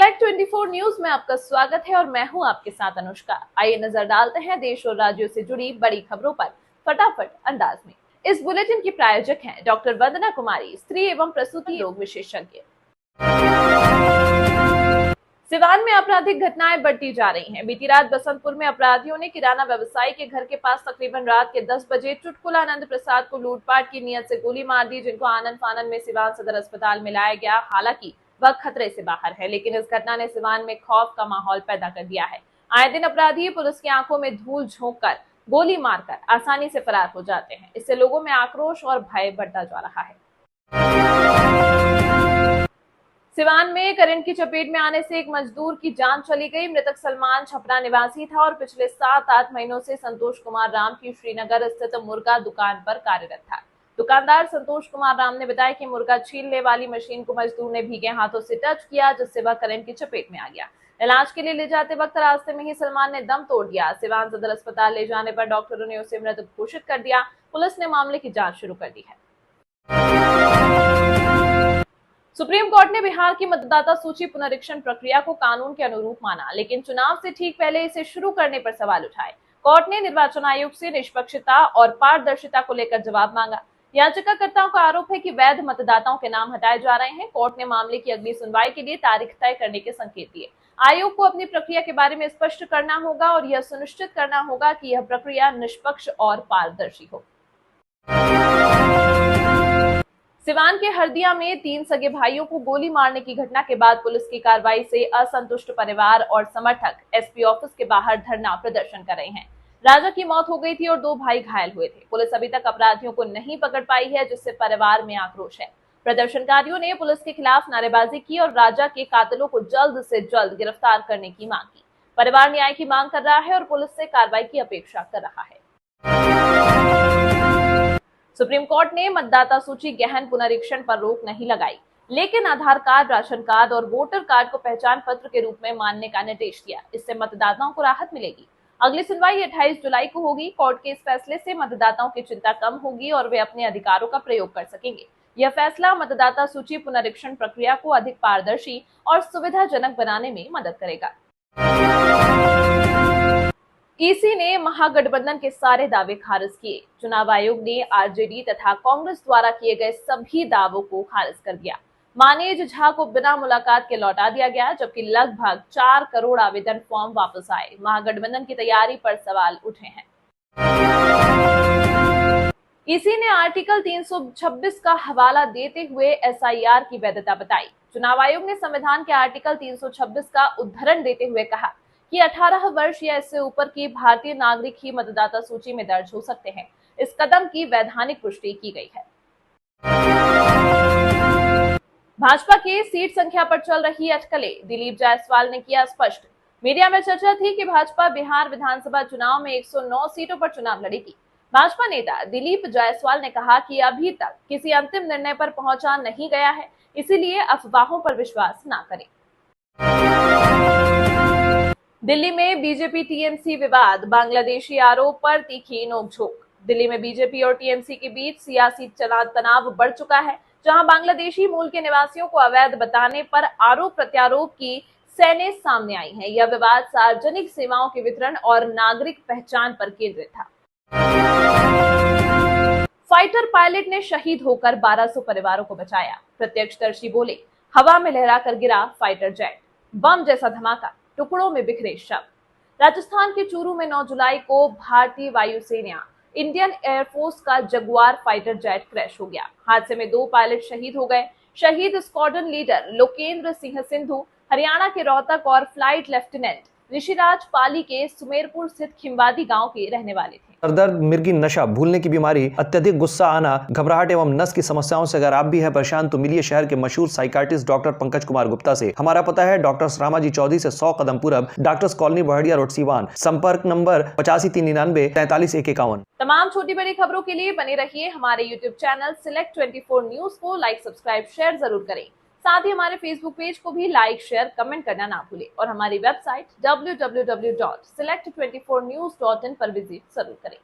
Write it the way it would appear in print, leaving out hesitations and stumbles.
Select 24 news में आपका स्वागत है और मैं हूं आपके साथ अनुष्का। आइए नजर डालते हैं देश और राज्यों से जुड़ी बड़ी खबरों पर फटाफट अंदाज में। इस बुलेटिन की प्रायोजक हैं डॉक्टर वंदना कुमारी, स्त्री एवं प्रसूति रोग विशेषज्ञ। सिवान में आपराधिक घटनाएं बढ़ती जा रही हैं। बीती रात बसंतपुर में अपराधियों ने किराना व्यवसायी के घर के पास तकरीबन रात के 10 बजे चुटकुलानंद प्रसाद को लूटपाट की नीयत से गोली मार दी, जिनको आनन फानन में सिवान सदर अस्पताल में लाया गया। हालांकि वह खतरे से बाहर है, लेकिन इस घटना ने सिवान में खौफ का माहौल पैदा कर दिया है। आए दिन अपराधी पुलिस की आंखों में धूल झोंक कर गोली मारकर आसानी से फरार हो जाते हैं। इससे लोगों में आक्रोश और भय बढ़ता जा रहा है। सिवान में करंट की चपेट में आने से एक मजदूर की जान चली गई। मृतक सलमान छपरा निवासी था और पिछले 7-8 महीनों से संतोष कुमार राम की श्रीनगर स्थित मुर्गा दुकान पर कार्यरत था। दुकानदार संतोष कुमार राम ने बताया कि मुर्गा छीलने वाली मशीन को मजदूर ने भीगे हाथों से टच किया, जिससे वह करंट की चपेट में आ गया। इलाज के लिए ले जाते वक्त रास्ते में ही सलमान ने दम तोड़ दिया। सिवान सदर अस्पताल ले जाने पर डॉक्टरों ने उसे मृत घोषित कर दिया। पुलिस ने मामले की जांच शुरू कर दी है। सुप्रीम कोर्ट ने बिहार की मतदाता सूची पुनरीक्षण प्रक्रिया को कानून के अनुरूप माना, लेकिन चुनाव से ठीक पहले इसे शुरू करने पर सवाल उठाए। कोर्ट ने निर्वाचन आयोग से निष्पक्षता और पारदर्शिता को लेकर जवाब मांगा। याचिकाकर्ताओं का आरोप है कि वैध मतदाताओं के नाम हटाए जा रहे हैं। कोर्ट ने मामले की अगली सुनवाई के लिए तारीख तय करने के संकेत दिए। आयोग को अपनी प्रक्रिया के बारे में स्पष्ट करना होगा और यह सुनिश्चित करना होगा कि यह प्रक्रिया निष्पक्ष और पारदर्शी हो। सिवान के हरदिया में 3 सगे भाइयों को गोली मारने की घटना के बाद पुलिस की कार्रवाई से असंतुष्ट परिवार और समर्थक एसपी ऑफिस के बाहर धरना प्रदर्शन कर रहे हैं। राजा की मौत हो गई थी और 2 भाई घायल हुए थे। पुलिस अभी तक अपराधियों को नहीं पकड़ पाई है, जिससे परिवार में आक्रोश है। प्रदर्शनकारियों ने पुलिस के खिलाफ नारेबाजी की और राजा के कातिलों को जल्द से जल्द गिरफ्तार करने की मांग की। परिवार न्याय की मांग कर रहा है और पुलिस से कार्रवाई की अपेक्षा कर रहा है। सुप्रीम कोर्ट ने मतदाता सूची गहन पुनरीक्षण पर रोक नहीं लगाई, लेकिन आधार कार्ड, राशन कार्ड और वोटर कार्ड को पहचान पत्र के रूप में मानने का निर्देश दिया। इससे मतदाताओं को राहत मिलेगी। अगली सुनवाई 28 जुलाई को होगी। कोर्ट के इस फैसले से मतदाताओं की चिंता कम होगी और वे अपने अधिकारों का प्रयोग कर सकेंगे। यह फैसला मतदाता सूची पुनरीक्षण प्रक्रिया को अधिक पारदर्शी और सुविधाजनक बनाने में मदद करेगा। ईसी ने महागठबंधन के सारे दावे खारिज किए। चुनाव आयोग ने आरजेडी तथा कांग्रेस द्वारा किए गए सभी दावों को खारिज कर दिया। मानेज झा को बिना मुलाकात के लौटा दिया गया, जबकि लगभग 4 करोड़ आवेदन फॉर्म वापस आए। महागठबंधन की तैयारी पर सवाल उठे हैं। ईसी ने आर्टिकल 326 का हवाला देते हुए एसआईआर की वैधता बताई। चुनाव आयोग ने संविधान के आर्टिकल 326 का उद्धरण देते हुए कहा कि 18 वर्ष या इससे ऊपर की भारतीय नागरिक ही मतदाता सूची में दर्ज हो सकते हैं। इस कदम की वैधानिक पुष्टि की गई है। भाजपा के सीट संख्या पर चल रही अटकलें, दिलीप जायसवाल ने किया स्पष्ट। मीडिया में चर्चा थी कि भाजपा बिहार विधानसभा चुनाव में 109 सीटों पर चुनाव लड़ेगी। भाजपा नेता दिलीप जायसवाल ने कहा कि अभी तक किसी अंतिम निर्णय पर पहुंचा नहीं गया है, इसीलिए अफवाहों पर विश्वास न करें। दिल्ली में बीजेपी टीएमसी विवाद, बांग्लादेशी आरोप पर तीखी नोकझोंक। दिल्ली में बीजेपी और टीएमसी के बीच सियासी तनाव बढ़ चुका है, जहां बांग्लादेशी मूल के निवासियों को अवैध बताने पर आरोप प्रत्यारोप की सैनें सामने आई हैं। यह विवाद सार्वजनिक सेवाओं के वितरण और नागरिक पहचान पर केंद्रित था। फाइटर पायलट ने शहीद होकर 1200 परिवारों को बचाया। प्रत्यक्षदर्शी बोले, हवा में लहराकर गिरा फाइटर जेट, बम जैसा धमाका, टुकड़ों में बिखरे शव। राजस्थान के चूरू में 9 जुलाई को भारतीय वायुसेना इंडियन एयरफोर्स का जगुआर फाइटर जेट क्रैश हो गया। हादसे में 2 पायलट शहीद हो गए। शहीद स्क्वाड्रन लीडर लोकेंद्र सिंह सिंधु हरियाणा के रोहतक और फ्लाइट लेफ्टिनेंट ऋषिराज पाली के सुमेरपुर स्थित खिंबादी गांव के रहने वाले थे। दर्द, मिर्गी, नशा, भूलने की बीमारी, अत्यधिक गुस्सा आना, घबराहट एवं नस की समस्याओं से अगर आप भी हैं परेशान तो मिलिए शहर के मशहूर साइकाट्रिस्ट डॉक्टर पंकज कुमार गुप्ता से। हमारा पता है डॉक्टर रामाजी चौधरी से 100 कदम पूरब, doctors colony Bahadiya road Siwan. संपर्क नंबर 85 399 43 151। तमाम छोटी बड़ी खबरों के लिए बने रहिए हमारे यूट्यूब चैनल सिलेक्ट 24 न्यूज को लाइक, सब्सक्राइब, शेयर जरूर करें। साथ ही हमारे फेसबुक पेज को भी लाइक, शेयर, कमेंट करना ना भूलें और हमारी वेबसाइट www.select24news.in पर विजिट जरूर करें।